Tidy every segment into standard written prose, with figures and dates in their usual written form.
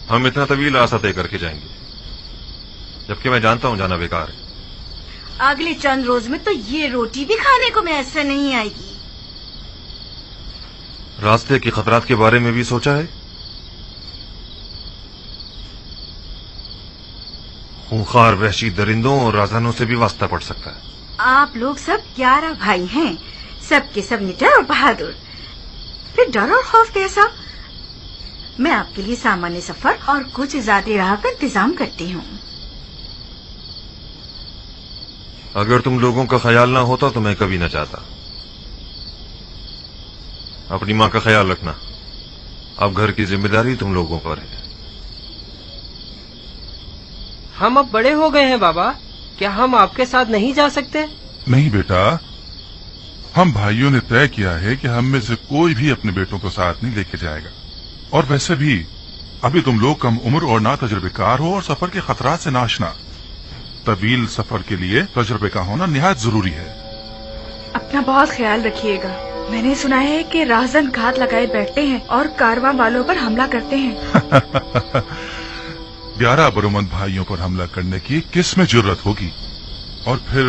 हम इतना तवील रास्ता तय करके जाएंगे, जबकि मैं जानता हूं जाना बेकार है। अगले चंद रोज में तो ये रोटी भी खाने को मैसर नहीं आएगी। रास्ते के खतरात के बारे में भी सोचा है? खूंखार वहशी दरिंदों और राजहानों से भी वास्ता पड़ सकता है। आप लोग सब 11 भाई हैं, सब के सब निडर और बहादुर, फिर डर और खौफ कैसा? मैं आपके लिए सामान्य सफर और कुछ ज्यादा राह का इंतजाम करती हूँ। अगर तुम लोगों का ख्याल ना होता तो मैं कभी न चाहता। अपनी माँ का ख्याल रखना। अब घर की जिम्मेदारी तुम लोगों पर है। हम अब बड़े हो गए हैं बाबा, क्या हम आपके साथ नहीं जा सकते? नहीं बेटा, हम भाइयों ने तय किया है कि हम में से कोई भी अपने बेटों को साथ नहीं लेके जाएगा। और वैसे भी अभी तुम लोग कम उम्र और ना तजुर्बेकार हो और सफर के खतरात से नाशना। तवील सफर के लिए तजुर्बे का होना निहायत जरूरी है। अपना बहुत ख्याल रखिएगा। मैंने सुना है कि राहजन घात लगाए बैठते हैं और कारवां वालों पर हमला करते हैं। 11 बरोमंद भाइयों पर हमला करने की किस में जुर्रत होगी? और फिर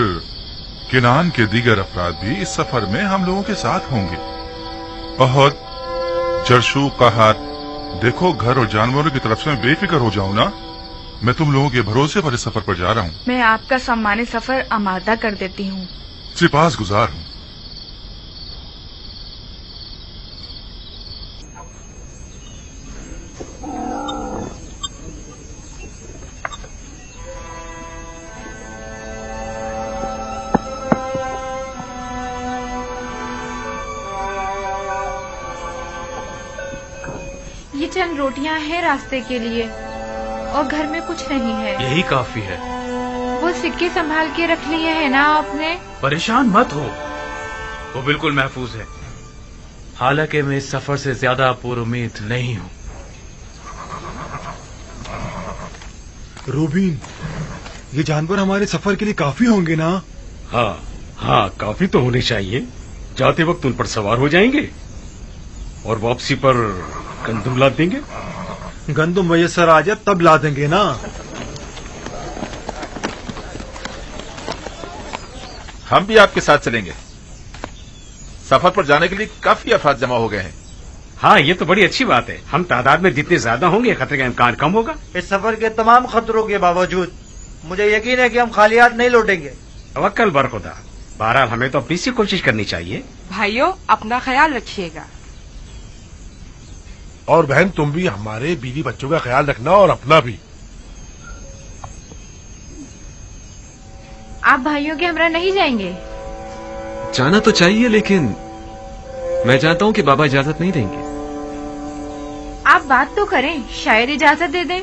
किनान के दीगर अफराद भी इस सफर में हम लोगों के साथ होंगे। अहद, जरशु, कहत, देखो घर और जानवरों की तरफ से मैं बेफिक्र हो जाऊं ना। मैं तुम लोगों के भरोसे पर इस सफर पर जा रहा हूँ। मैं आपका सम्मानी सफर आमादा कर देती हूँ। सिपास गुजार हूँ। ये चंद रोटियां हैं रास्ते के लिए और घर में कुछ नहीं है। यही काफी है। वो सिक्के संभाल के रख लिए है ना आपने? परेशान मत हो, वो बिल्कुल महफूज है। हालांकि मैं इस सफर से ज्यादा पुरुम्मीद नहीं हूँ। रूबीन, ये जानवर हमारे सफर के लिए काफी होंगे ना? हाँ, काफी तो होने चाहिए। जाते वक्त उन पर सवार हो जाएंगे और वापसी पर गंदुम ला देंगे। गंदुम मैसर आ जाए तब ला देंगे ना। हम भी आपके साथ चलेंगे। सफर पर जाने के लिए काफी अफराद जमा हो गए हैं। हाँ, ये तो बड़ी अच्छी बात है। हम तादाद में जितने ज्यादा होंगे खतरे का इम्कान कम होगा। इस सफर के तमाम खतरों के बावजूद मुझे यकीन है कि हम खाली हाथ नहीं लौटेंगे। तवक्कल बर खुदा। बहरहाल हमें तो अपनी सी कोशिश करनी चाहिए। भाइयों, अपना ख्याल रखिएगा। और बहन, तुम भी हमारे बीवी बच्चों का ख्याल रखना और अपना भी। आप भाइयों के हमरा नहीं जाएंगे? जाना तो चाहिए, लेकिन मैं चाहता हूँ कि बाबा इजाजत नहीं देंगे। आप बात तो करें, शायद इजाजत दे दें।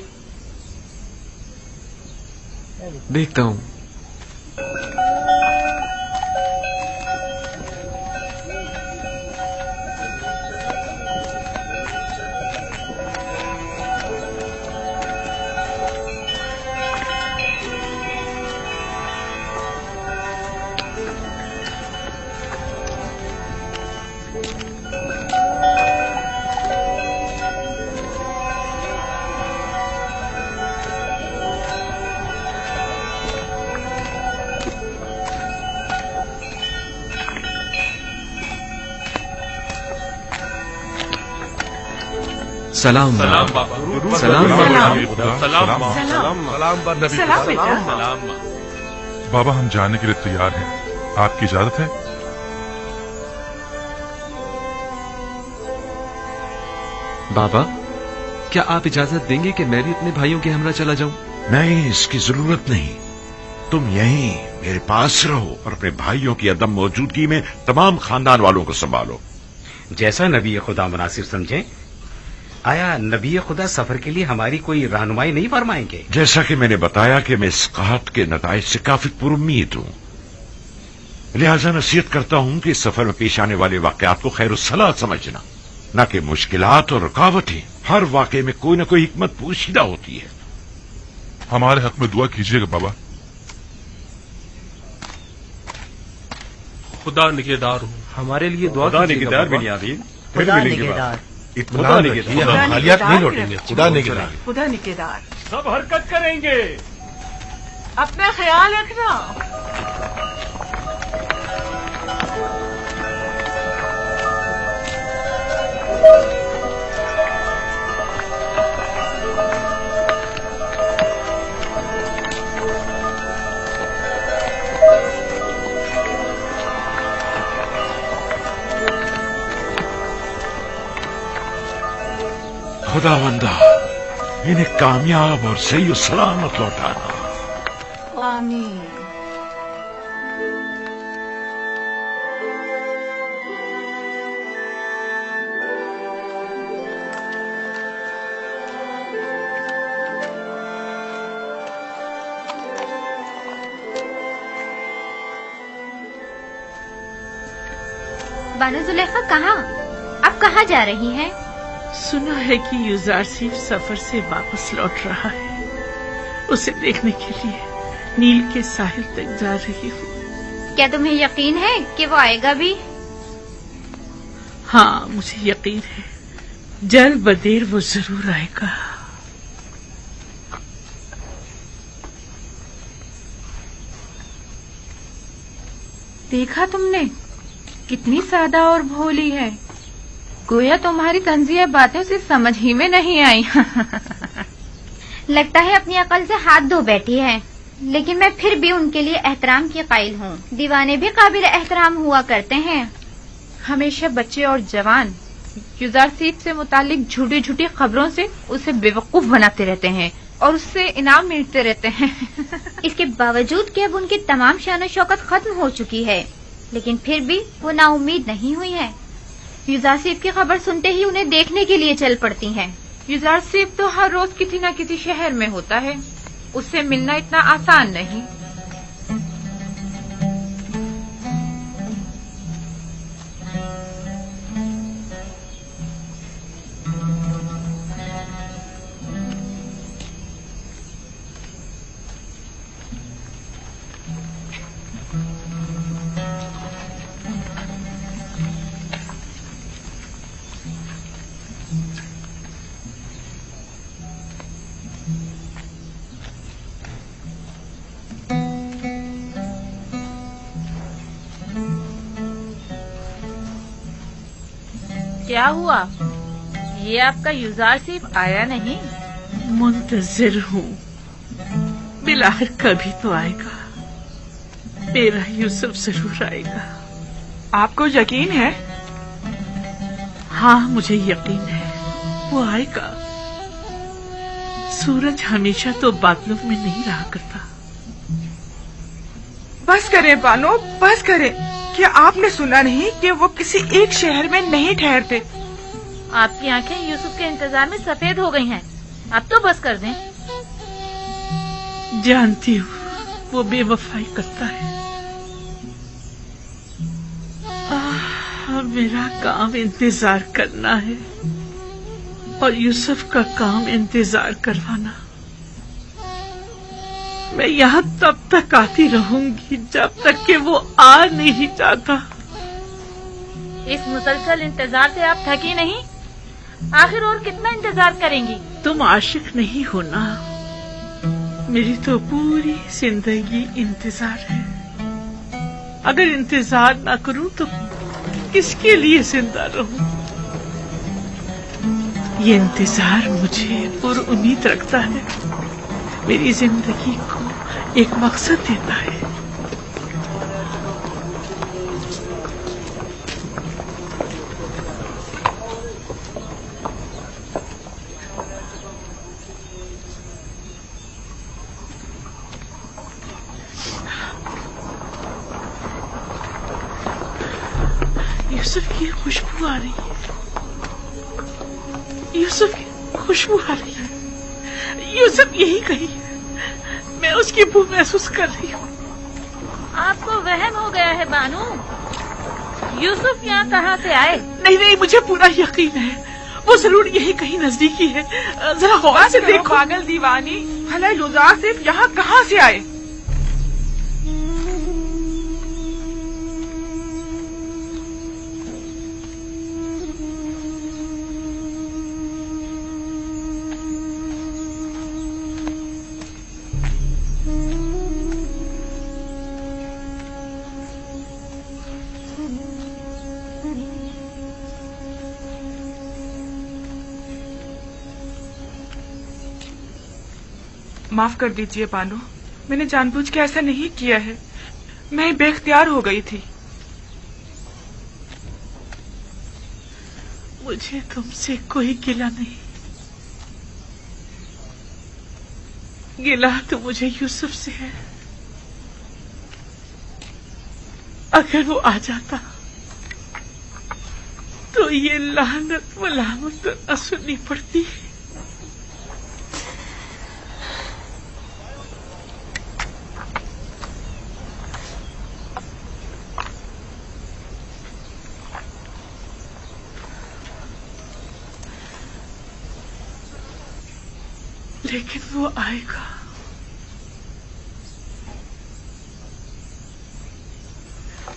देखता हूँ। सलाम सलाम बाबा। सलाम सलाम बाबा, हम जाने के लिए तैयार हैं। आपकी इजाजत है? बाबा, क्या आप इजाजत देंगे कि मैं भी अपने भाइयों के हमरा चला जाऊं? नहीं, इसकी जरूरत नहीं। तुम यहीं मेरे पास रहो और अपने भाइयों की अदम मौजूदगी में तमाम खानदान वालों को संभालो। जैसा नबी खुदा मुनासिब समझे। आया नबी खुदा सफर के लिए हमारी कोई रहनुमाई नहीं फरमाएंगे? जैसा कि मैंने बताया कि मैं इस कहत के नताइज से काफी पुरुम्मीद हूँ, लिहाजा नसीहत करता हूँ कि इस सफर में पेश आने वाले वाकयात को खैरुस्सलाह समझना, न कि मुश्किलात और रुकावटें। हर वाकये में कोई न कोई हिकमत पोशीदा होती है। हमारे हक में दुआ कीजिएगा बाबा। खुदा निगहदार हूँ। हमारे लिए दुआ खुदा कीजिएगा निगहदार बाबा। बिनियामीन, फिर खुदा मिलेंगे बाबा। निगहदार। इत्मीनान रखिए, हम खालियात नहीं लौटेंगे। खुदा निगहदार। खुदा निगहदार। सब हरकत करेंगे। अपना ख्याल रखना। खुदावंदा इन्हें कामयाब और सही और सलामत लौटाना। आमीन। बानो जुलेखा कहाँ? अब कहाँ जा रही हैं? सुना है कि युजारसीफ सफर से वापस लौट रहा है। उसे देखने के लिए नील के साहिल तक जा रही हूँ। क्या तुम्हें यकीन है कि वो आएगा भी? हाँ, मुझे यकीन है, जल्द बदेर वो जरूर आएगा। देखा तुमने, कितनी सादा और भोली है। गोया तुम्हारी तंजिया बातें उसे समझ ही में नहीं आई। लगता है अपनी अकल से हाथ धो बैठी है, लेकिन मैं फिर भी उनके लिए एहतराम की कायल हूँ। दीवाने भी काबिल एहतराम हुआ करते हैं। हमेशा बच्चे और जवान युजारसीफ से मुतालिक झूठी झूठी खबरों से उसे बेवकूफ बनाते रहते हैं और उससे इनाम मिलते रहते हैं। इसके बावजूद कि अब उनकी तमाम शान शौकत खत्म हो चुकी है, लेकिन फिर भी वो नाउम्मीद नहीं हुई है। युजारसीफ की खबर सुनते ही उन्हें देखने के लिए चल पड़ती हैं। युजारसीफ तो हर रोज किसी न किसी शहर में होता है, उससे मिलना इतना आसान नहीं। क्या हुआ? ये आपका युजारसीफ आया नहीं? मुंतजिर हूँ, बिलाखिर कभी तो आएगा। मेरा यूसुफ जरूर आएगा। आपको यकीन है? हाँ, मुझे यकीन है, वो आएगा। सूरज हमेशा तो बादलों में नहीं रहा करता। बस करें बानो, बस करें। क्या आपने सुना नहीं कि वो किसी एक शहर में नहीं ठहरते? आपकी आंखें यूसुफ के इंतजार में सफेद हो गई हैं। अब तो बस कर दें। जानती हूँ वो बेवफाई करता है। मेरा काम इंतजार करना है और यूसुफ का काम इंतजार करवाना। मैं यहाँ तब तक आती रहूंगी जब तक कि वो आ नहीं जाता। इस मुसलसल इंतजार से आप थकी नहीं? आखिर और कितना इंतजार करेंगी? तुम आशिक नहीं हो ना? मेरी तो पूरी जिंदगी इंतजार है। अगर इंतजार ना करूं तो किसके लिए जिंदा रहूं? ये इंतजार मुझे पुरुम्मीद रखता है, मेरी जिंदगी को एक मकसद देता है। यूसुफ की खुशबू आ रही है। यूसुफ की खुशबू आ रही है। यूसुफ यही कहीं है। मैं उसकी बू महसूस कर रही हूँ। आपको वहम हो गया है बानू। यूसुफ यहाँ कहाँ से आए? नहीं नहीं, मुझे पूरा यकीन है, वो जरूर यही कहीं नजदीकी है। जरा गौर से देखो। पागल दीवानी, भला युजारसीफ यहाँ कहाँ से आए? माफ कर दीजिए बानो, मैंने जानबूझ के ऐसा नहीं किया है। मैं बेख्तियार हो गई थी। मुझे तुमसे कोई गिला नहीं। गिला तो मुझे यूसुफ से है। अगर वो आ जाता तो ये लानत मलामत न सुननी पड़ती। लेकिन वो आएगा।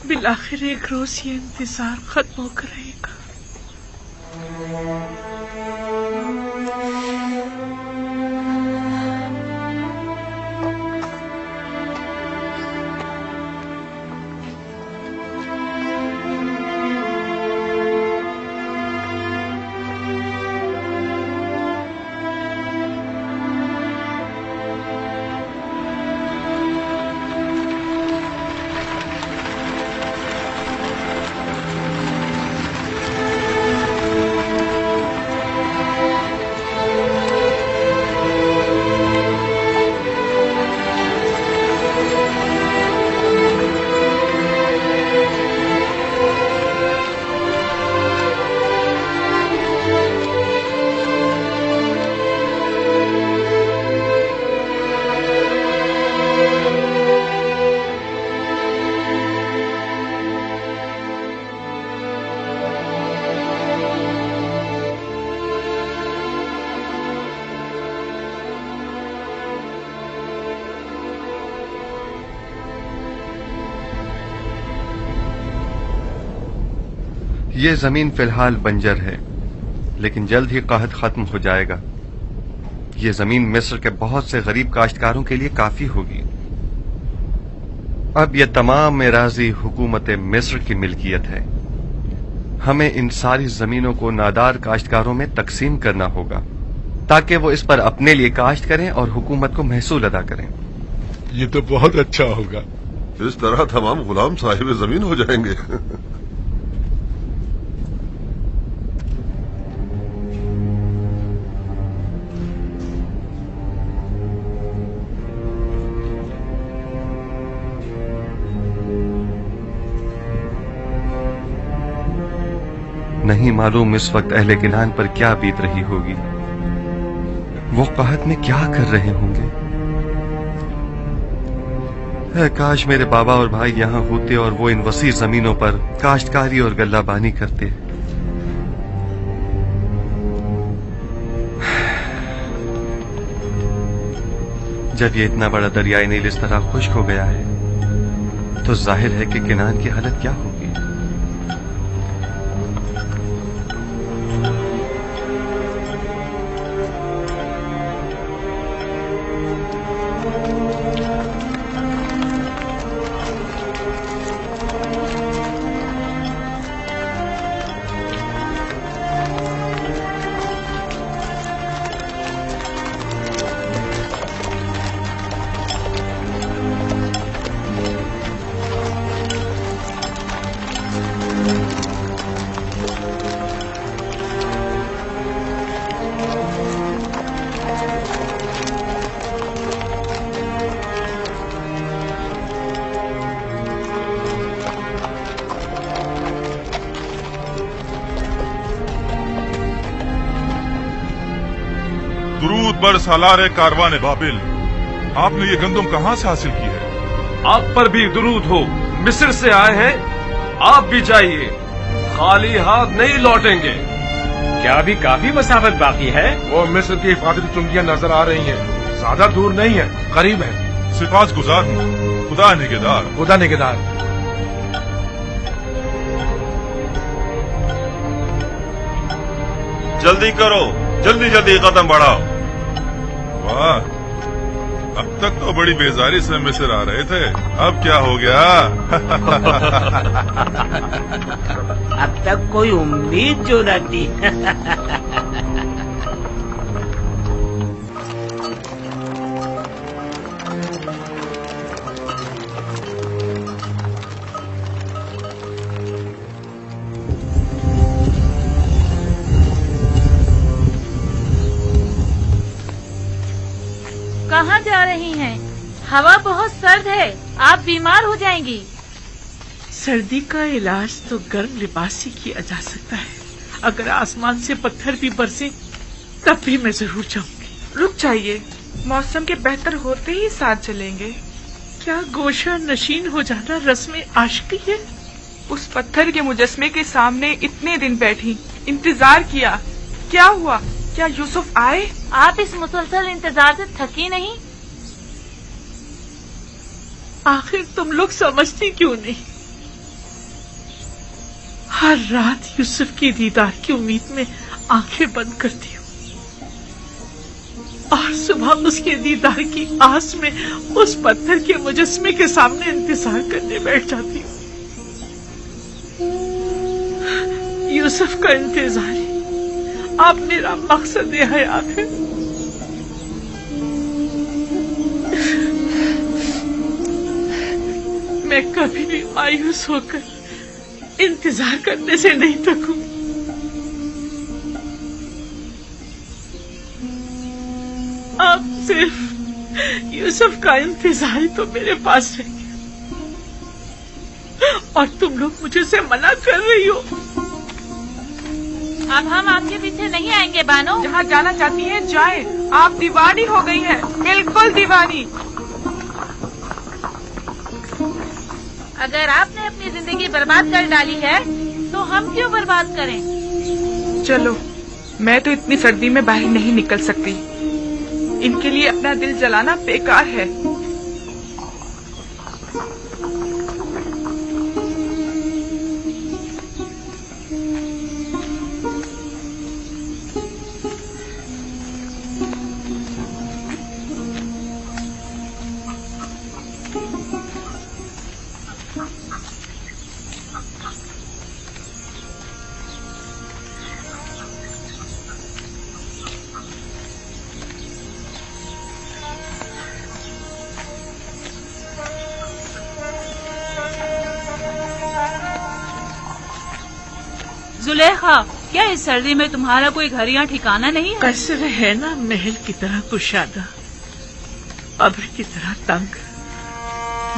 बिलाखिर एक रोज ये इंतजार खत्म होकर रहेगा। ये जमीन फिलहाल बंजर है, लेकिन जल्द ही कहत खत्म हो जाएगा। ये जमीन मिस्र के बहुत से गरीब काश्तकारों के लिए काफी होगी। अब यह तमाम एराजी हुकूमत मिस्र की मिल्कियत है। हमें इन सारी जमीनों को नादार काश्तकारों में तकसीम करना होगा ताकि वो इस पर अपने लिए काश्त करें और हुकूमत को महसूल अदा करें। ये तो बहुत अच्छा होगा। इस तरह तमाम गुलाम साहिब जमीन हो जाएंगे। नहीं मालूम इस वक्त अहले किनान पर क्या बीत रही होगी। वो कहत में क्या कर रहे होंगे। काश मेरे बाबा और भाई यहाँ होते और वो इन वसी जमीनों पर काश्तकारी और गल्लाबानी करते। जब ये इतना बड़ा दरियाई नील इस तरह खुश्क हो गया है तो जाहिर है कि किनान की हालत क्या होगी। दुरूद बर सालारे कारवाने बाबिल, आपने ये गंदम कहाँ से हासिल की है? आप पर भी दुरूद हो। मिस्र से आए हैं, आप भी जाइए, खाली हाथ नहीं लौटेंगे। क्या अभी काफी मसाफत बाकी है? वो मिस्र की हिफाजती चुंगियां नजर आ रही हैं। ज्यादा दूर नहीं है, करीब है। सिफात गुजार हूँ, खुदा निगहदार। खुदा निगहदार। जल्दी करो, जल्दी जल्दी कदम बढ़ाओ। वाह, अब तक तो बड़ी बेजारी से मिस्र आ रहे थे, अब क्या हो गया? अब तक कोई उम्मीद जो न थी। जा रही हैं। हवा बहुत सर्द है, आप बीमार हो जाएंगी। सर्दी का इलाज तो गर्म लिबास से किया जा सकता है। अगर आसमान से पत्थर भी बरसे तब भी मैं जरूर जाऊंगी। रुक जाइए, मौसम के बेहतर होते ही साथ चलेंगे। क्या गोशा नशीन हो जाना रस्म आशिकी है? उस पत्थर के मुजस्मे के सामने इतने दिन बैठी, इंतजार किया, क्या हुआ? क्या यूसुफ आए? आप इस मुसलसल इंतजार से थकी नहीं? आखिर तुम लोग समझती क्यों नहीं? हर रात यूसुफ की दीदार की उम्मीद में आंखें बंद करती हूँ और सुबह उसके दीदार की आस में उस पत्थर के मुजस्मे के सामने इंतजार करने बैठ जाती हूँ। यूसुफ का इंतजार ही अब मेरा मकसद हयात है। मैं कभी भी मायूस होकर इंतजार करने से नहीं थकूं। अब सिर्फ यूसुफ का इंतजार ही तो मेरे पास रह गया और तुम लोग मुझे से मना कर रही हो। अब हम आपके पीछे नहीं आएंगे बानो। जहाँ जाना चाहती हैं जाएं। आप दीवानी हो गई हैं, बिल्कुल दीवानी। अगर आपने अपनी जिंदगी बर्बाद कर डाली है तो हम क्यों बर्बाद करें? चलो, मैं तो इतनी सर्दी में बाहर नहीं निकल सकती। इनके लिए अपना दिल जलाना बेकार है। जुलेखा, क्या इस सर्दी में तुम्हारा कोई घर या ठिकाना नहीं है? कसर है ना महल की तरह कुशादा, कब्र की तरह तंग,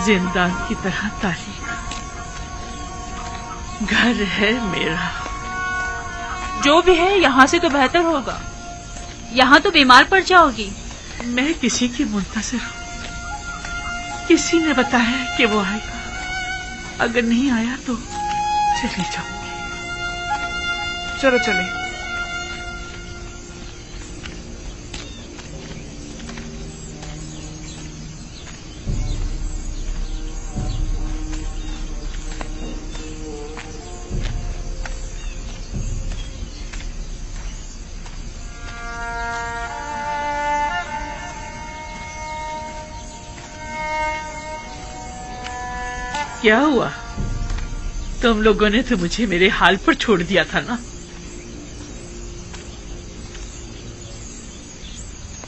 जिंदान की तरह तारीख। घर है मेरा। जो भी है यहाँ से तो बेहतर होगा। यहाँ तो बीमार पड़ जाओगी। मैं किसी की मुंतज़िर हूँ। किसी ने बताया कि वो आएगा। अगर नहीं आया तो चली जाऊंगी। चलो चले। क्या हुआ? तुम लोगों ने तो मुझे मेरे हाल पर छोड़ दिया था ना।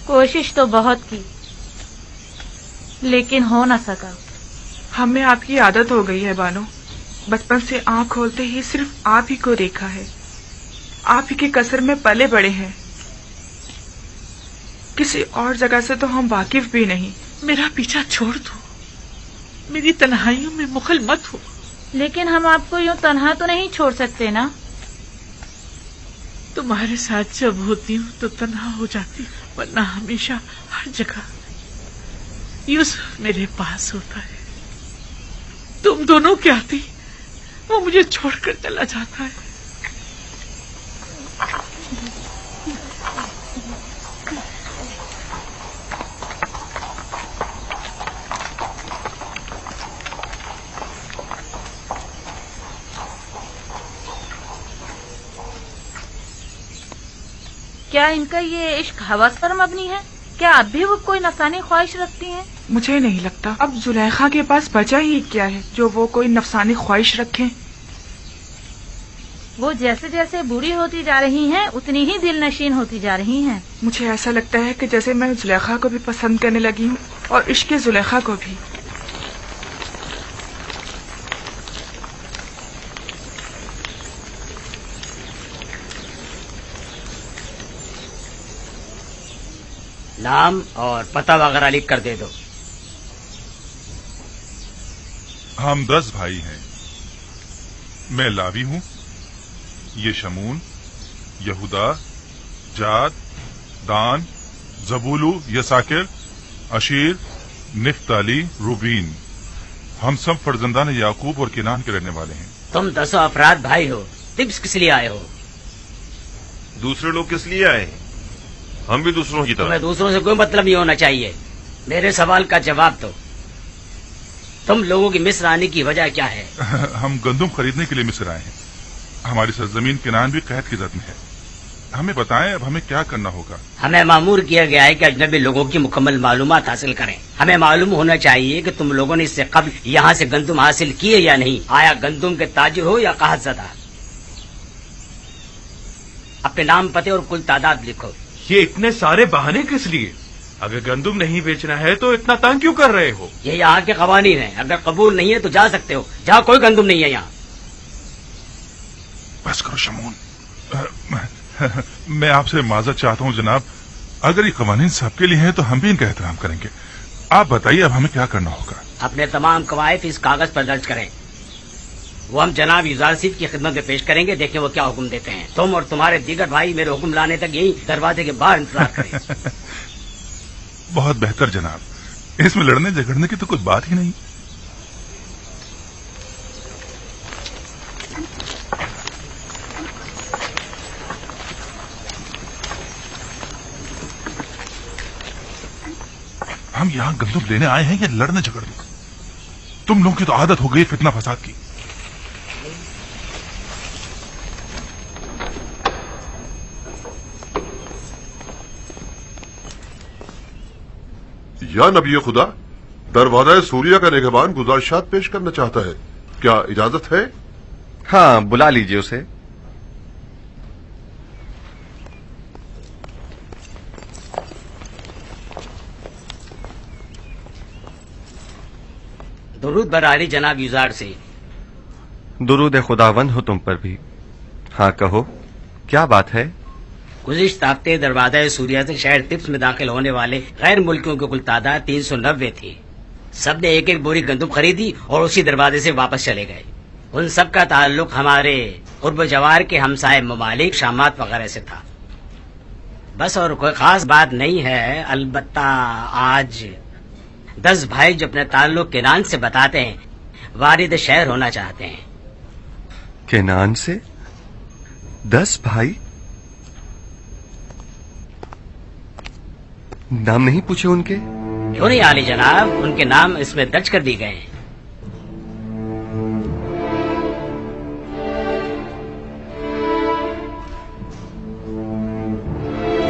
कोशिश तो बहुत की, लेकिन हो न सका। हमें आपकी आदत हो गई है बानो। बचपन से आँख खोलते ही सिर्फ आप ही को देखा है। आप ही के कसर में पले बड़े हैं। किसी और जगह से तो हम वाकिफ भी नहीं। मेरा पीछा छोड़ दो। मेरी तन्हाइयों में मुखल मत हो। लेकिन हम आपको यूं तन्हा तो नहीं छोड़ सकते ना। तुम्हारे साथ जब होती हूँ तो तन्हा हो जाती हूँ, वरना हमेशा हर जगह यूसुफ मेरे पास होता है। तुम दोनों क्या आती, वो मुझे छोड़कर चला जाता है। क्या इनका ये इश्क हवस पर मबनी है? क्या अब भी वो कोई नफसानी ख्वाहिश रखती हैं? मुझे नहीं लगता। अब जुलेखा के पास बचा ही क्या है जो वो कोई नफसानी ख्वाहिश रखें। वो जैसे जैसे बूढ़ी होती जा रही हैं, उतनी ही दिल नशीन होती जा रही हैं। मुझे ऐसा लगता है कि जैसे मैं जुलेखा को भी पसंद करने लगी हूँ और इश्क जुलेखा को भी। नाम और पता वगैरह लिख कर दे दो। हम 10 भाई हैं। मैं लावी हूं, ये शमून, यहूदा, जाद, दान, जबूलू, यसाकिर, अशीर, निफ्ताली, रूबीन। हम सब फर्जंदान याकूब और किनान के रहने वाले हैं। तुम 10 अफराद भाई हो, टिप्स किस लिए आए हो? दूसरे लोग किस लिए आए हैं? हम भी दूसरों की तरह। तुम्हें दूसरों से कोई मतलब नहीं होना चाहिए। मेरे सवाल का जवाब दो। तुम लोगों की मिस्र आने की वजह क्या है? हम गंदुम खरीदने के लिए मिस्र आए हैं। हमारी सरजमीन किनान भी कैद की जद में है। हमें बताएं अब हमें क्या करना होगा। हमें मामूर किया गया है कि अजनबी लोगों की मुकम्मल मालूमात हासिल करें। हमें मालूम होना चाहिए कि तुम लोगों ने इससे कबल यहाँ से गंदुम हासिल किए या नहीं। आया गंदुम के ताजिर हो या काहतज़दा। अपने नाम, पते और कुल तादाद लिखो। ये इतने सारे बहाने किस लिए? अगर गंदुम नहीं बेचना है तो इतना तंग क्यों कर रहे हो? ये यहाँ के कवानीन है। अगर कबूल नहीं है तो जा सकते हो। जहाँ कोई गंदुम नहीं है यहाँ। बस करो शमून। मैं आपसे माजरत चाहता हूँ जनाब। अगर ये कवानीन सबके लिए हैं तो हम भी इनका एहतराम करेंगे। आप बताइए अब हमें क्या करना होगा। अपने तमाम कवायद इस कागज पर दर्ज करें। वो हम जनाब यूजारसीफ की खिदमत में पेश करेंगे। देखें वो क्या हुक्म देते हैं। तुम और तुम्हारे दीगर भाई मेरे हुक्म लाने तक यही दरवाजे के बाहर इंतजार करें। बहुत बेहतर जनाब। इसमें लड़ने झगड़ने की तो कोई बात ही नहीं। हम यहाँ गंदुम लेने आए हैं या लड़ने झगड़ने? तुम लोगों की तो आदत हो गई फितना फसाद की। या नबी खुदा, दरवाजा सूरिया का निगहबान गुजारिशात पेश करना चाहता है। क्या इजाजत है? हाँ, बुला लीजिए उसे। दुरूद बरारी जनाब यूजार से। दुरूद खुदावंद हो तुम पर भी। हाँ कहो, क्या बात है? गुज़िश्ता हफ्ते दरवाजा सूरिया से शहर तिब्स में दाखिल होने वाले गैर मुल्कियों की कुल तादाद 390 थी। सबने एक एक बोरी गंदुम खरीदी और उसी दरवाजे से वापस चले गए। उन सब का ताल्लुक हमारे उर्ब जवार के हमसाए ममालिक शामात वगैरह से था। बस और कोई खास बात नहीं है। अलबत्ता आज 10 भाई जो अपने ताल्लुक किनान से बताते हैं वारिद शहर होना चाहते हैं। किनान से 10 भाई? नाम नहीं पूछे उनके? क्यों नहीं आली जनाब, उनके नाम इसमें दर्ज कर दिए गए हैं।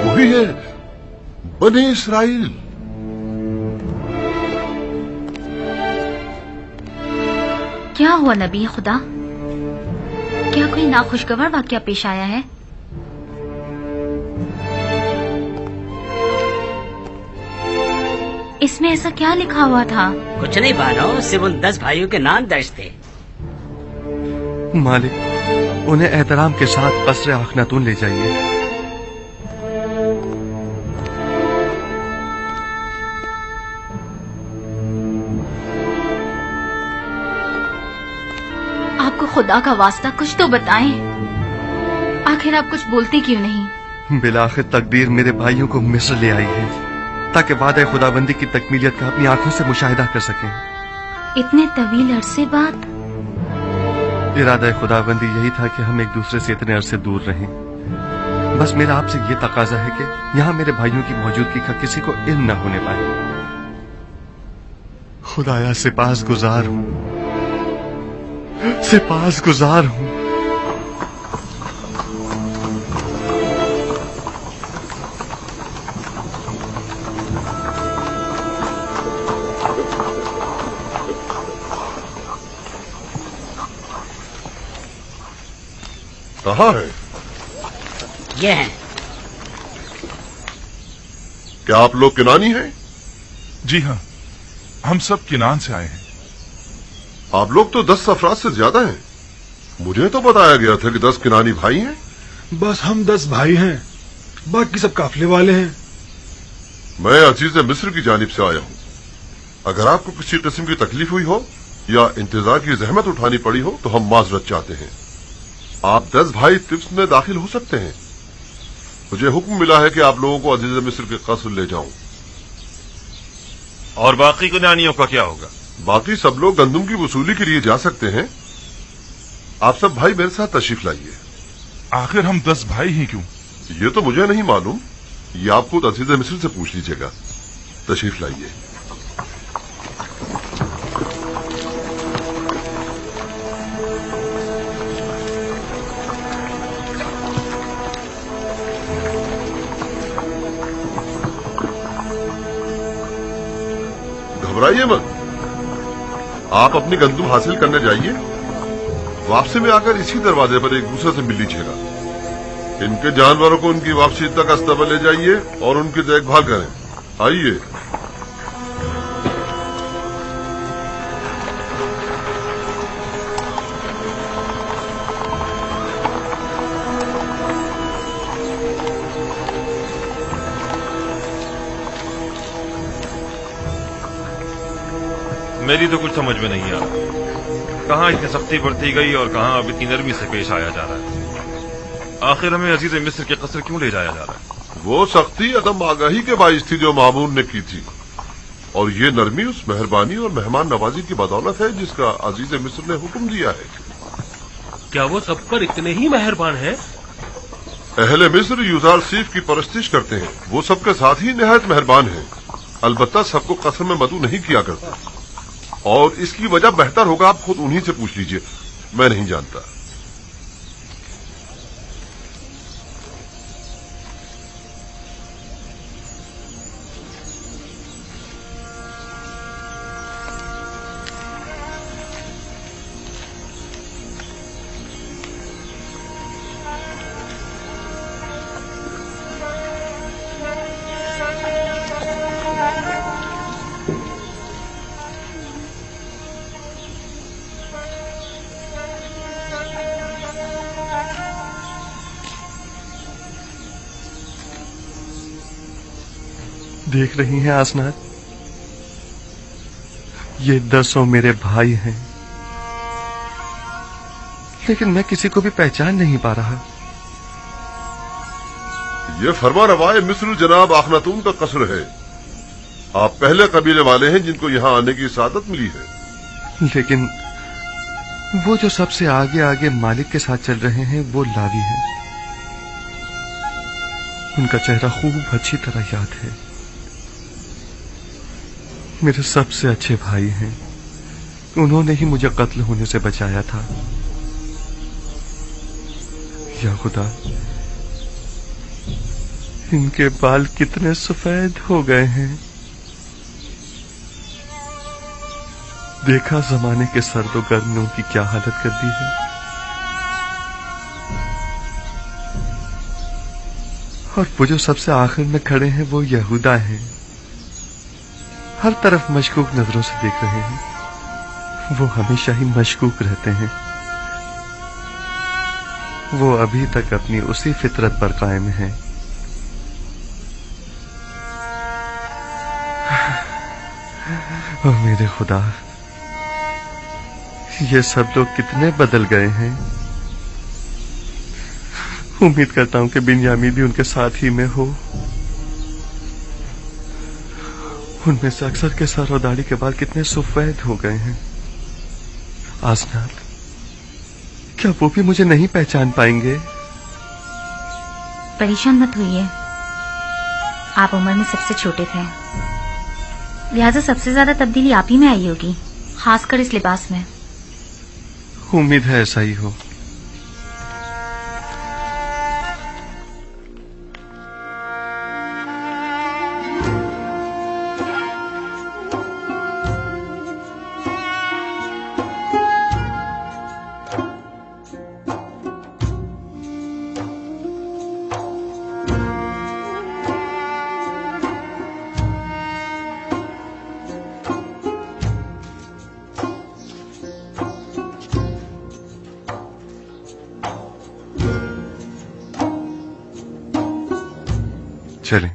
वही है, बने इसराइल। क्या हुआ नबी खुदा? क्या कोई नाखुशगवार वाकया पेश आया है? इसमें ऐसा क्या लिखा हुआ था? कुछ नहीं बानो, सिर्फ उन 10 भाइयों के नाम दर्ज थे। मालिक, उन्हें एहतराम के साथ कसरे अखनातून ले जाइए। आपको खुदा का वास्ता कुछ तो बताएं। आखिर आप कुछ बोलते क्यों नहीं? बिलाखिर तकदीर मेरे भाइयों को मिस्र ले आई है ताकि वादा खुदाबंदी की तकमीलियत का अपनी आंखों से मुशाहिदा कर सकें। इतने तवील अरसे बाद? इरादा खुदाबंदी यही था कि हम एक दूसरे से इतने अरसे दूर रहें। बस मेरा आपसे ये तकाजा है कि यहाँ मेरे भाइयों की मौजूदगी का किसी को इल्म न होने पाए। खुदाया सिपासगुजार हूँ, सिपासगुजार हूँ। कहाँ है? ये हैं। क्या आप लोग किनानी हैं? जी हाँ, हम सब किनान से आए हैं। आप लोग तो 10 अफराद से ज्यादा हैं। मुझे तो बताया गया था कि 10 किनानी भाई हैं। बस हम 10 भाई हैं, बाकी सब काफिले वाले हैं। मैं अजीज मिस्र की जानिब से आया हूँ। अगर आपको किसी किस्म की तकलीफ हुई हो या इंतजार की जहमत उठानी पड़ी हो तो हम माजरत चाहते हैं। आप 10 भाई तिब्स में दाखिल हो सकते हैं। मुझे हुक्म मिला है कि आप लोगों को अजीज मिस्र के कस्र ले जाऊं। और बाकी कुनानियों का क्या होगा? बाकी सब लोग गंदुम की वसूली के लिए जा सकते हैं। आप सब भाई मेरे साथ तशरीफ लाइए। आखिर हम 10 भाई हैं क्यों? ये तो मुझे नहीं मालूम, ये आप खुद अजीज मिस्र से पूछ लीजिएगा। तशरीफ लाइए। घबराइए मत, आप अपनी गंदुम हासिल करने जाइए। वापसी में आकर इसी दरवाजे पर एक दूसरे से मिल लीजिएगा। इनके जानवरों को उनकी वापसी तक अस्तबल ले जाइए और उनकी देखभाल करें। आइए। मेरी तो कुछ समझ में नहीं आ रहा, कहाँ इतनी सख्ती बरती गई और कहाँ अब इतनी नरमी से पेश आया जा रहा है। आखिर हमें अजीज मिस्र के कस्र क्यों ले जाया जा रहा है? वो सख्ती अदम आगाही के बाइस थी जो मामून ने की थी, और ये नरमी उस मेहरबानी और मेहमान नवाजी की बदौलत है जिसका अजीज मिस्र ने हुक्म दिया है। क्या वो सब पर इतने ही मेहरबान हैं? अहले मिस्र यूजार सीफ की परस्तिश करते हैं। वो सबके साथ ही निहायत मेहरबान हैं। अलबत्ता सबको कस्र में मदू नहीं किया करता, और इसकी वजह बेहतर होगा आप खुद उन्हीं से पूछ लीजिए। मैं नहीं जानता। देख रही हैं आसनाद, ये 10 मेरे भाई हैं, लेकिन मैं किसी को भी पहचान नहीं पा रहा। ये फरमा रवाए मिस्र जनाब आखनातून का कस्र है। आप पहले कबीले वाले हैं जिनको यहाँ आने की सादत मिली है। लेकिन वो जो सबसे आगे आगे मालिक के साथ चल रहे हैं वो लावी हैं। उनका चेहरा खूब अच्छी तरह याद है। मेरे सबसे अच्छे भाई हैं। उन्होंने ही मुझे कत्ल होने से बचाया था। या खुदा, इनके बाल कितने सफेद हो गए हैं। देखा जमाने के सर्द गर्मियों की क्या हालत कर दी है। और वो जो सबसे आखिर में खड़े हैं वो यहूदा हैं। हर तरफ मशकूक नजरों से देख रहे हैं। वो हमेशा ही मशकूक रहते हैं। वो अभी तक अपनी उसी फितरत पर कायम हैं। ओ मेरे खुदा, ये सब लोग कितने बदल गए हैं। उम्मीद करता हूं कि बिन्यामीन भी उनके साथ ही में हो। उनमें से अक्सर के सर और दाढ़ी के बाल कितने सफेद हो गए हैं। आसनाद, क्या वो भी मुझे नहीं पहचान पाएंगे? परेशान मत होइए, आप उम्र में सबसे छोटे थे, लिहाजा सबसे ज्यादा तब्दीली आप ही में आई होगी, खासकर इस लिबास में। उम्मीद है ऐसा ही हो। चलें।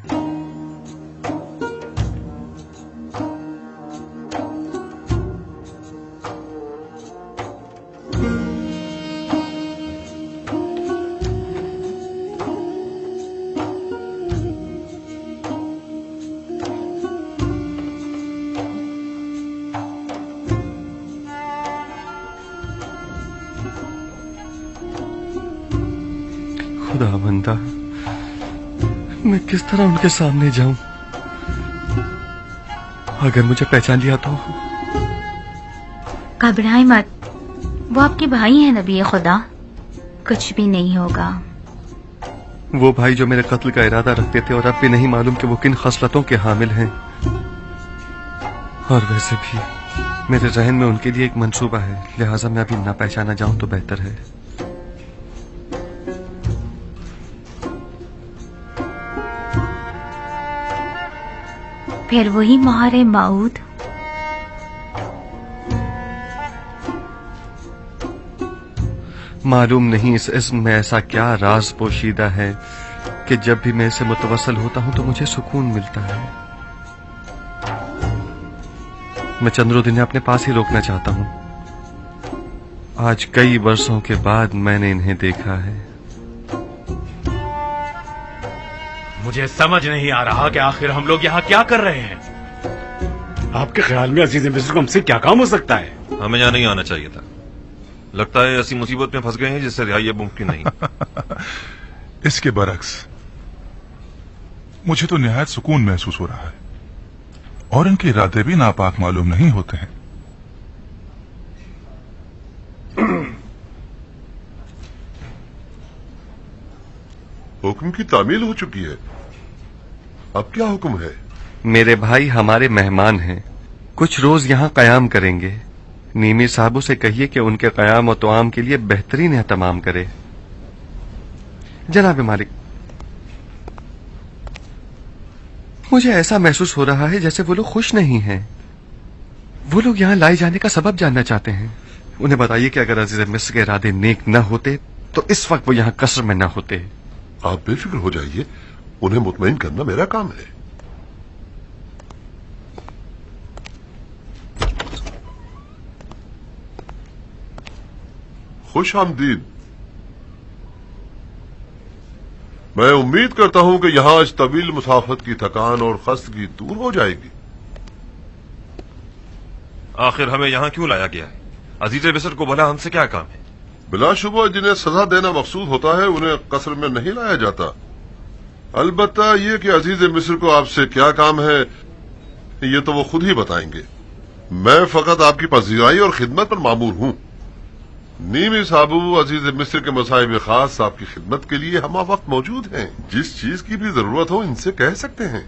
खुदावंदा, मैं किस तरह उनके सामने जाऊं? अगर मुझे पहचान लिया तो? घबराए मत, वो आपके भाई हैं नबी खुदा, कुछ भी नहीं होगा। वो भाई जो मेरे कत्ल का इरादा रखते थे और अब भी नहीं मालूम कि वो किन खसलतों के हामिल हैं। और वैसे भी मेरे जहन में उनके लिए एक मंसूबा है, लिहाजा मैं अभी ना पहचाना जाऊं तो बेहतर है। फिर वही मोहर माऊद। मालूम नहीं इस इस्म में ऐसा क्या राज पोशीदा है कि जब भी मैं इसे मुतवस्सल होता हूं तो मुझे सुकून मिलता है। मैं चंद्रों इन्हें अपने पास ही रोकना चाहता हूं। आज कई वर्षों के बाद मैंने इन्हें देखा है। मुझे समझ नहीं आ रहा कि आखिर हम लोग यहाँ क्या कर रहे हैं। आपके ख्याल में अजीज मिस्र को हमसे क्या काम हो सकता है? हमें यहाँ नहीं आना चाहिए था। लगता है ऐसी मुसीबत में फंस गए हैं जिससे रिहाई अब मुमकिन नहीं। इसके बरक्स मुझे तो निहायत सुकून महसूस हो रहा है और इनके इरादे भी नापाक मालूम नहीं होते हैं। हुक्म की तामील हो चुकी है, अब क्या हुक्म है? मेरे भाई हमारे मेहमान हैं, कुछ रोज यहाँ कयाम करेंगे। नीमी साहबों से कहिए कि उनके कयाम और तोआम के लिए बेहतरीन एहतमाम करे। जनाब मालिक, मुझे ऐसा महसूस हो रहा है जैसे वो लोग खुश नहीं हैं। वो लोग यहाँ लाए जाने का सबब जानना चाहते हैं। उन्हें बताइए कि अगर अजीज मिस्र के इरादे नेक न होते तो इस वक्त वो यहाँ कसर में न होते। आप बेफिक्र हो जाइए, उन्हें मुतमईन करना मेरा काम है। खुश आमदीद। मैं उम्मीद करता हूं कि यहां इस तवील मुसाफत की थकान और खस्तगी दूर हो जाएगी। आखिर हमें यहाँ क्यों लाया गया है? अजीज मिस्र को भला हमसे क्या काम है? बिलाशुबा जिन्हें सजा देना मकसूद होता है उन्हें कसर में नहीं लाया जाता। अलबत्ता ये कि अजीज मिस्र को आपसे क्या काम है ये तो वो खुद ही बताएंगे। मैं फकत आपकी पजीराई और खिदमत पर मामूर हूं। नीमी साबू अजीज मिस्र के मसाइब खास आपकी खिदमत के लिए हम वक्त मौजूद हैं। जिस चीज की भी जरूरत हो इनसे कह सकते हैं।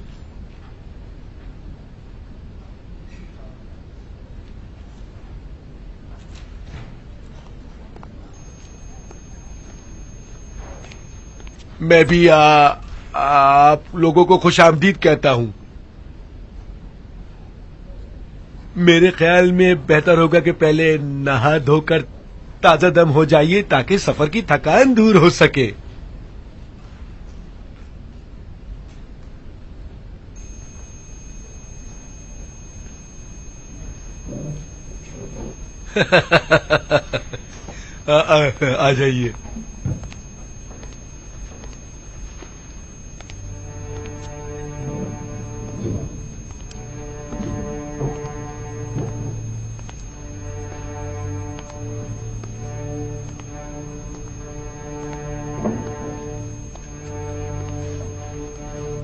मैं भी आप लोगों को खुशामदीद कहता हूं। मेरे ख्याल में बेहतर होगा कि पहले नहा धोकर ताजा दम हो जाइए ताकि सफर की थकान दूर हो सके। आ जाइए।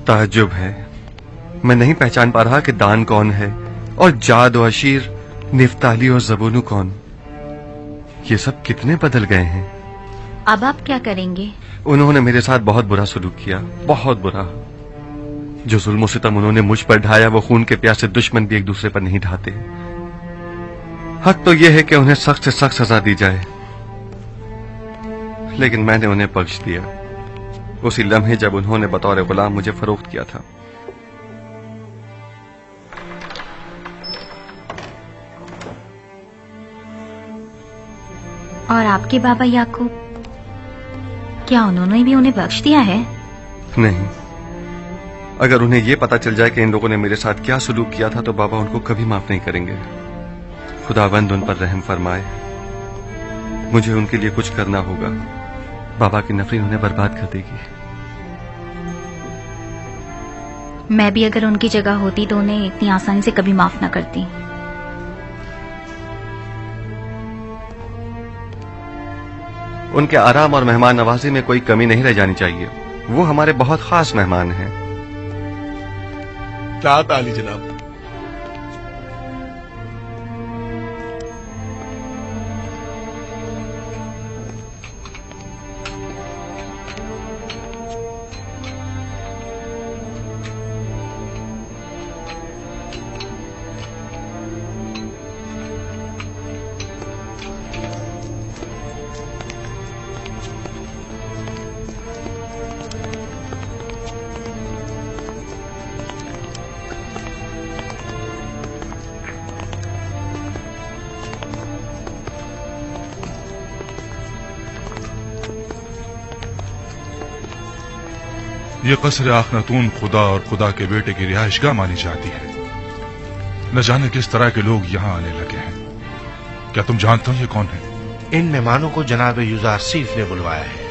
ताज्जुब है, मैं नहीं पहचान पा रहा कि दान कौन है और जाद और अशीर, निफ्ताली और जबूनू कौन। ये सब कितने बदल गए हैं। अब आप क्या करेंगे? उन्होंने मेरे साथ बहुत बुरा सलूक किया, बहुत बुरा। जो जुल्म सितम उन्होंने मुझ पर ढाया वो खून के प्यासे दुश्मन भी एक दूसरे पर नहीं ढाते। हक तो यह है कि उन्हें सख्त से सख्त सजा दी जाए, लेकिन मैंने उन्हें बख्श दिया उसी लम्हे जब उन्होंने बतौर गुलाम मुझे फरोख्त किया था। और आपके बाबा याकूब, क्या उन्होंने भी उन्हें बख्श दिया है? नहीं, अगर उन्हें यह पता चल जाए कि इन लोगों ने मेरे साथ क्या सलूक किया था तो बाबा उनको कभी माफ नहीं करेंगे। खुदावंद उन पर रहम फरमाए। मुझे उनके लिए कुछ करना होगा। बाबा की नफरत उन्हें बर्बाद कर देगी। मैं भी अगर उनकी जगह होती तो उन्हें इतनी आसानी से कभी माफ न करती। उनके आराम और मेहमान नवाजी में कोई कमी नहीं रह जानी चाहिए। वो हमारे बहुत खास मेहमान हैं। तात आली जनाब। ये कसर आखनतून खुदा और खुदा के बेटे की रिहाइशगाह मानी जाती है। न जाने किस तरह के लोग यहाँ आने लगे हैं। क्या तुम जानते हो ये कौन है? इन मेहमानों को जनाब युजारसीफ ने बुलवाया है।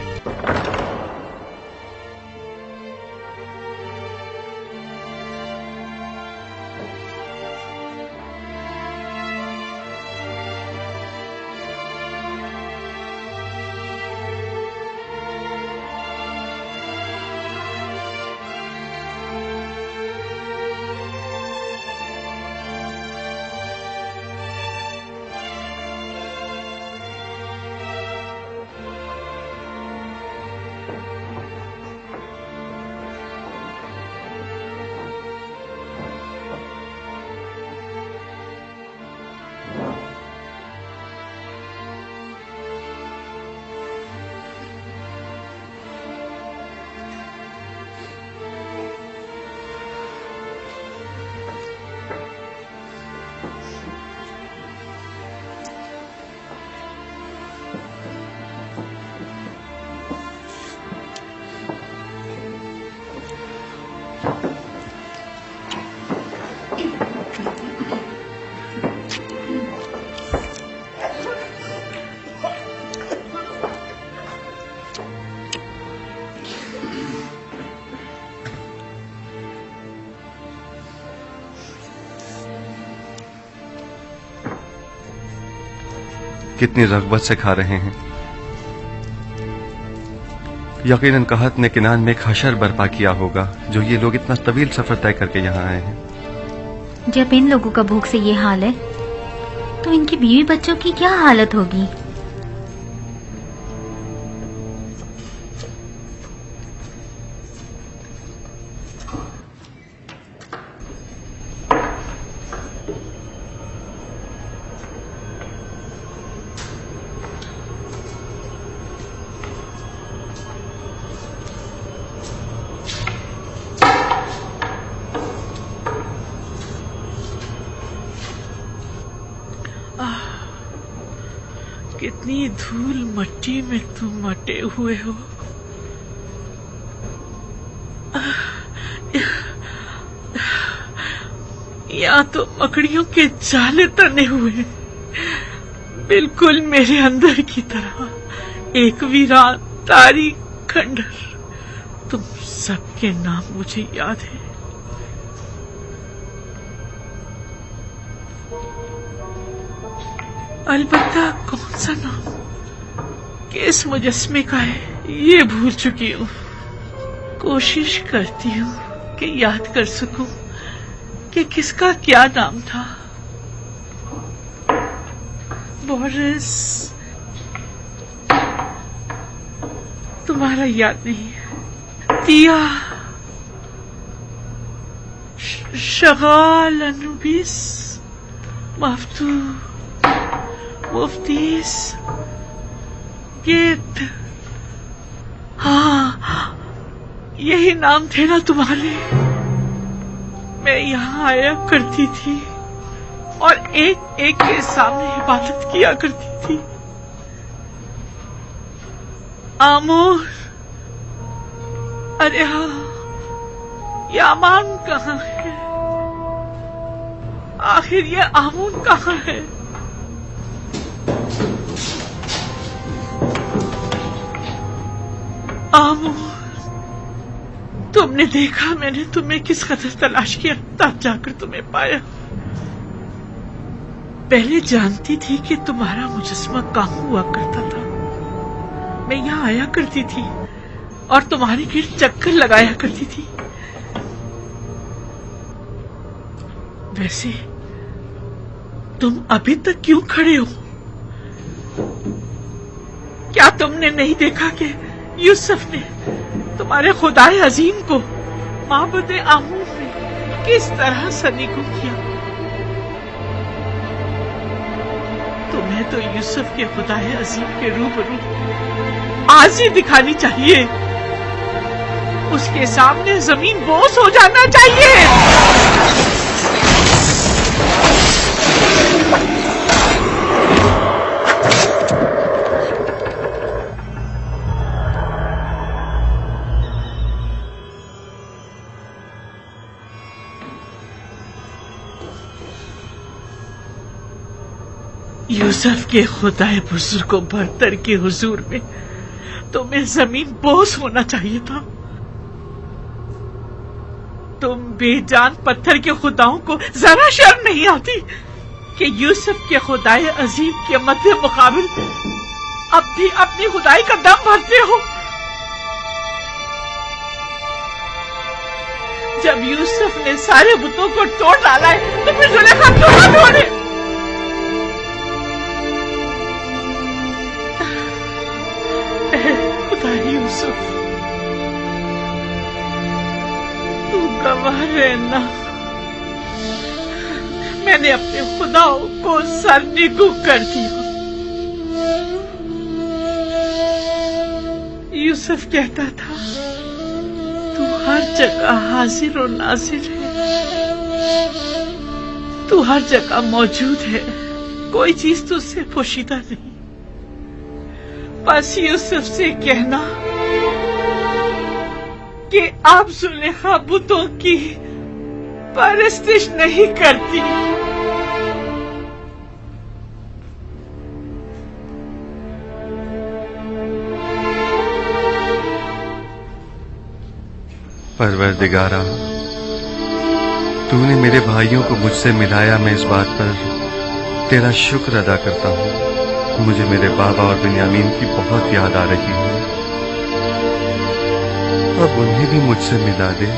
कितनी रग़बत से खा रहे हैं। यकीनन कहत ने किनान में एक हशर बर्पा किया होगा जो ये लोग इतना तवील सफर तय करके यहाँ आए हैं। जब इन लोगों का भूख से ये हाल है तो इनकी बीवी बच्चों की क्या हालत होगी। कितनी धूल मट्टी में तुम मटे हुए हो। यहाँ तो मकड़ियों के जाले तने हुए, बिल्कुल मेरे अंदर की तरह एक वीरान तारीख खंडर। तुम सबके नाम मुझे याद है। अलबत्ता कौन सा नाम किस मुजस्मे का है ये भूल चुकी हूँ। कोशिश करती हूँ कि याद कर सकूं कि किसका क्या नाम था। बोरिस, तुम्हारा याद नहीं है। तिया, शगाल, अनुबिस, मफ्तू, मुफ्तीस, गेट। हाँ, यही नाम थे ना तुम्हारे। मैं यहाँ आया करती थी और एक एक के सामने इबादत किया करती थी। आमोर, अरे हाँ, ये अमान कहाँ है? आखिर ये आमून कहाँ है? आमोर, तुमने देखा मैंने तुम्हें किस कदर तलाश किया, तब जाकर तुम्हें पाया। पहले जानती थी कि तुम्हारा मुजस्मा कहाँ हुआ करता था, मैं यहाँ आया करती थी और तुम्हारे गिर्द चक्कर लगाया करती थी। वैसे तुम अभी तक क्यों खड़े हो? क्या तुमने नहीं देखा कि यूसुफ ने तुम्हारे खुदाए अजीम को माबुद आमून में किस तरह सनीको किया? तुम्हें तो यूसुफ के खुदाए अजीम के रूबरू आज ही दिखानी चाहिए। उसके सामने जमीन बोझ हो जाना चाहिए। यूसुफ के खुदाए बुजुर्ग बरतर के हुजूर में तुम्हें जमीन बोझ होना चाहिए था। तुम बेजान पत्थर के खुदाओं को जरा शर्म नहीं आती कि यूसुफ के खुदाए अजीम के मध्य मुकाबिल अब भी अपनी खुदाई का दम भरते हो। जब यूसुफ ने सारे बुतों को तोड़ डाला है तो फिर जुलेखा क्यों ना तोड़े? यूसुफ, तू गवाह रहना, मैंने अपने खुदाओं को सरनिगू कर दिया। यूसुफ कहता था तू हर जगह हाजिर और नाजिर है, तू हर जगह मौजूद है, कोई चीज तुझसे पोशीदा नहीं। बस यूसुफ से कहना कि आप जुलेखा बुतों की परस्तिश नहीं करती। परवरदिगारा, तूने मेरे भाइयों को मुझसे मिलाया, मैं इस बात पर तेरा शुक्र अदा करता हूँ। मुझे मेरे बाबा और बिन्यामीन की बहुत याद आ रही है, अब उन्हें भी मुझसे मिला दे।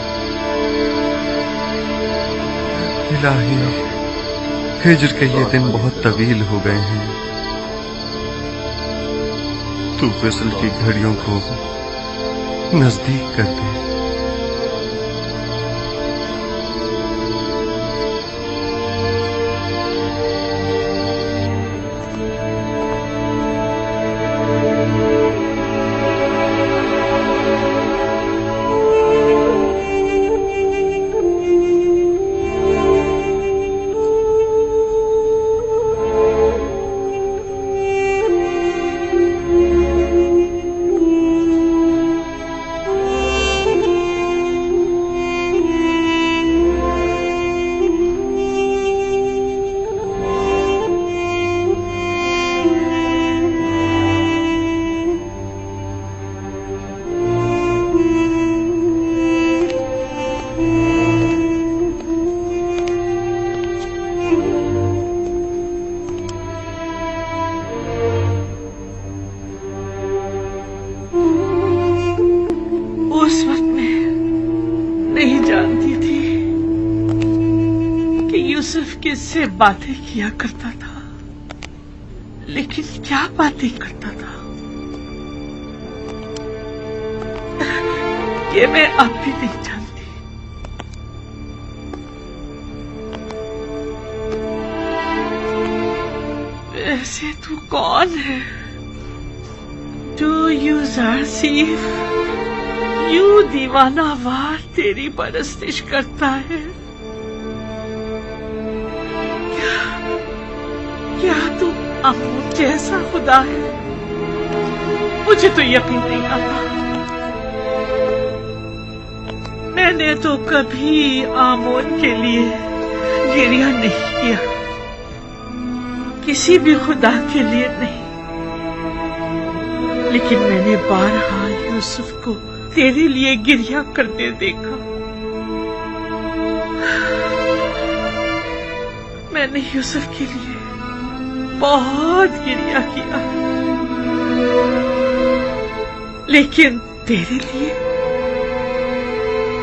इलाही, हिज्र के ये दिन बहुत तवील हो गए हैं, तू विसल की घड़ियों को नजदीक कर दे। किससे बातें किया करता था, लेकिन क्या बातें करता था ये मैं अब भी नहीं जानती। वैसे तू कौन है जो यूसुफ यूं दीवानावार तेरी परस्तिश करता है? क्या तू आमून जैसा खुदा है? मुझे तो यकीन नहीं आता। मैंने तो कभी आमून के लिए गिरिया नहीं किया, किसी भी खुदा के लिए नहीं, लेकिन मैंने बारहा यूसुफ को तेरे लिए गिरिया करते देखा। मैंने यूसुफ के लिए बहुत गिरिया किया, लेकिन तेरे लिए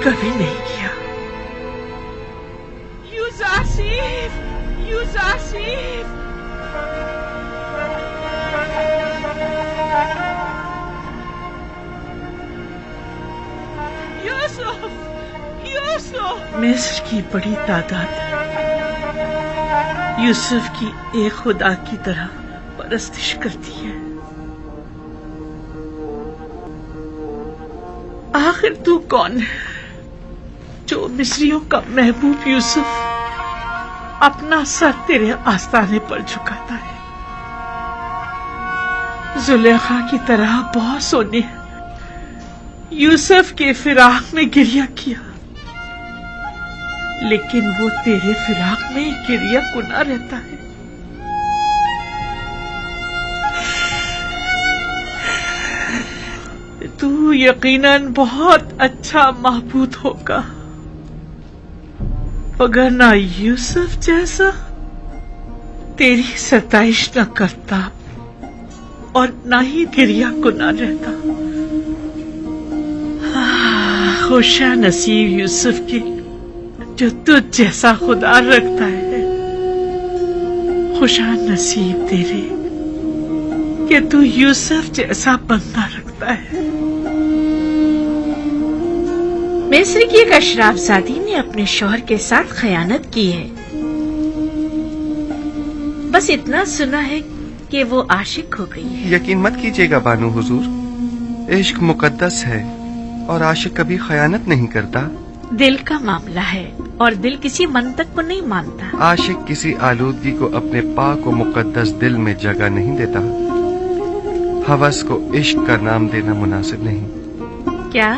कभी नहीं किया। यूजासिफ, यूजासिफ, यूसुफ, यूसुफ। मिस्र की बड़ी तादाद यूसुफ की एक खुदा की तरह परस्तिश करती है। आखिर तू कौन है जो मिस्रियों का महबूब यूसुफ अपना सर तेरे आस्ताने पर झुकाता है? जुलेखा की तरह बॉसों ने यूसुफ के फिराक में गिरिया किया, लेकिन वो तेरे फिराक में गिरिया कुना रहता है। तू यकीनन बहुत अच्छा महबूद होगा, मगर ना यूसुफ जैसा तेरी सताइश न करता और ना ही गिरिया कुना रहता। खुशा नसीब यूसुफ की जो तुझ जैसा खुदा रखता है। खुशा नसीब तेरे कि तू यूसुफ जैसा बंदा रखता है। मिस्र की एक अशराफजादी ने अपने शौहर के साथ खयानत की है। बस इतना सुना है कि वो आशिक हो गई है। यकीन मत कीजिएगा बानू हुजूर, इश्क मुकद्दस है और आशिक कभी खयानत नहीं करता। दिल का मामला है और दिल किसी मंतक को नहीं मानता। आशिक किसी आलूदगी को अपने पाक और मुकद्दस दिल में जगह नहीं देता। हवस को इश्क का नाम देना मुनासिब नहीं। क्या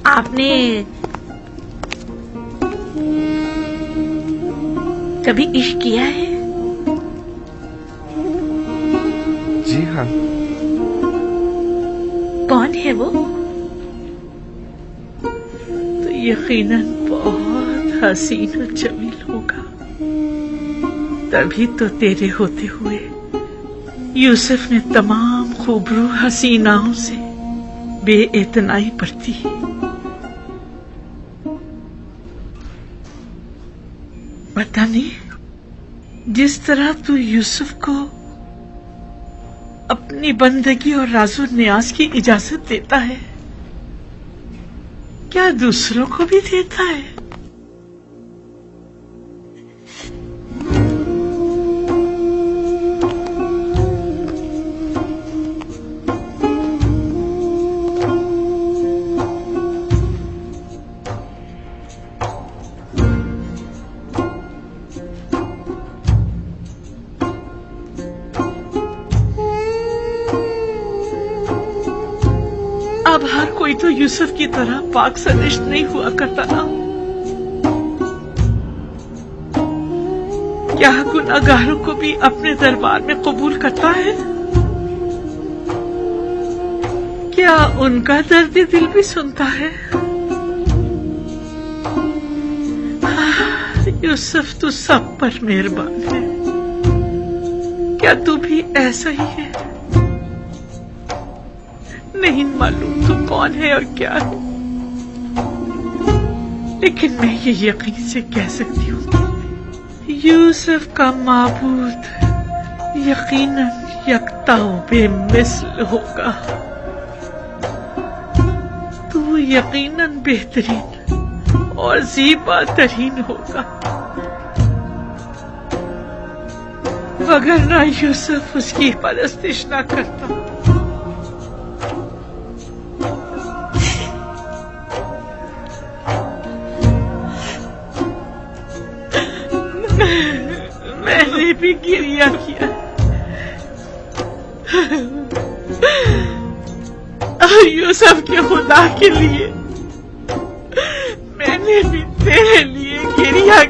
आपने कभी इश्क किया है? जी हाँ। कौन है वो? तो यकीनन बहुत हसीन और जमील होगा। तभी तो तेरे होते हुए यूसुफ ने तमाम खूबरू हसीनाओं से बेइतनाई बरती। पता नहीं जिस तरह तू यूसुफ को अपनी बंदगी और राजो न्याज की इजाजत देता है, क्या दूसरों को भी देता है? अब हर कोई तो यूसुफ की तरह पाक सनिष्ठ नहीं हुआ करता ना। क्या गुनाहगारों को भी अपने दरबार में कबूल करता है? क्या उनका दर्द दिल भी सुनता है? यूसुफ तू सब पर मेहरबान है। क्या तू भी ऐसा ही है? नहीं मालूम तू कौन है और क्या है, लेकिन मैं ये यकीन से कह सकती हूँ यूसुफ का माबूद यकीनन यकता बेमिसल होगा। तू यकीनन बेहतरीन और ज़ीबा तरीन होगा, वगरना यूसुफ उसकी परस्तिश ना करता। मैंने भी गिरिया किया, यूसुफ के खुदा के लिए मैंने भी तेरे लिए गिरिया